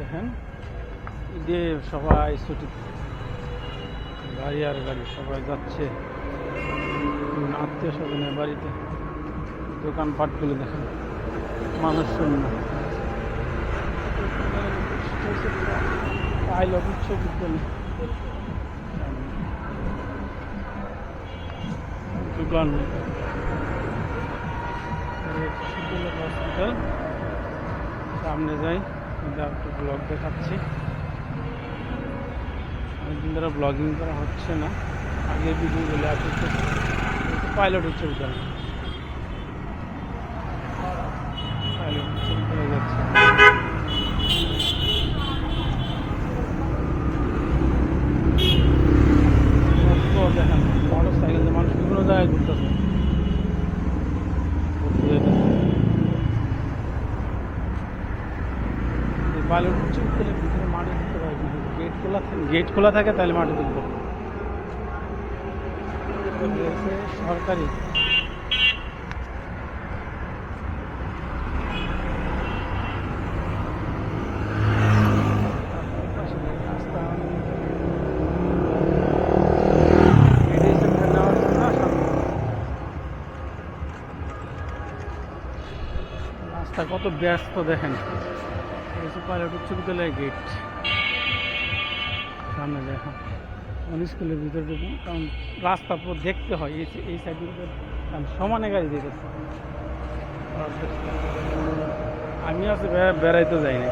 দেখেন ঈদে সবাই ছুটি, গাড়ি আর গাড়ি সবাই যাচ্ছে আত্মীয় স্বজনের বাড়িতে। দোকানপাটগুলো দেখেন মানুষ শূন্য। পাইলট উচ্চ বিদ্যালয় দোকান, হসপিটাল। সামনে যাই, একটু ব্লগ দেখাচ্ছি। অনেকদিন ধরে ব্লগিং করা হচ্ছে না, আগে ভিডিওগুলো আসছে। পাইলট উচ্চ বিদ্যালয়, পাইলট উচ্চ বিদ্যালয় যাচ্ছে। দেখেন মোটর সাইকেল, মানুষ বিভিন্ন জায়গায় ঘুরতেছে। পাইলট উচ্চ বিদ্যালয়ের ভিতরে মাটি ঢুকতে পারে, গেট খোলা থাকে তাহলে মাটি ঢুকবে। সরকারি রাস্তা কত ব্যস্ত দেখেন। পাইলট উচ্চ বিদ্যালয়ের গেট সামনে দেখো। স্কুলের ভিতরে ঢুকুন, কারণ রাস্তা পুরো দেখতে হয়। এই সাইডের কারণ সমানে গাড়ি দেখেছে। আমি আছে বেড়াইতে যাই না,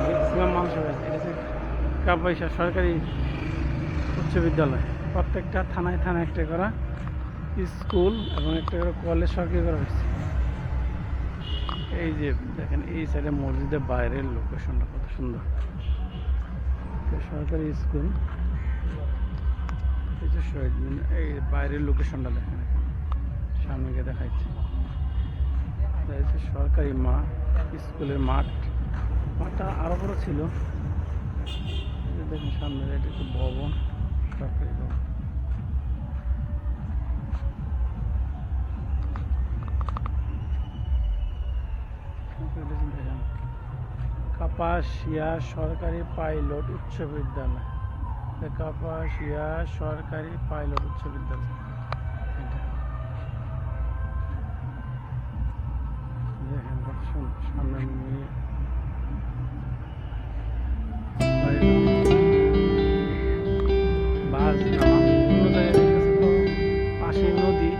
ম্যাক্সিমাম মানুষ হয়েছে। কাপাইশা সরকারি উচ্চ বিদ্যালয়, প্রত্যেকটা থানায় থানায় একটা করা স্কুল এবং একটা করে কলেজ সরকারি করা হয়েছে। এই যে দেখেন এই সাইডে মসজিদের বাইরের লোকেশনটা কত সুন্দর। সরকারি স্কুল, এই যে শহীদ মিনার, এই বাইরের লোকেশনটা দেখেন, সামনে গিয়ে দেখাচ্ছে। সরকারি স্কুলের মাঠটা আরো বড় ছিল। দেখেন সামনে এটা একটু ভবন, সরকারি ভবন। কাপাসিয়া সরকারি পাইলট উচ্চ বিদ্যালয়, কাপাসিয়া সরকারি পাইলট উচ্চ বিদ্যালয়। দেখেন কত সুন্দর সামনে বাস নামা, অন্য জায়গায় পাশে নদী।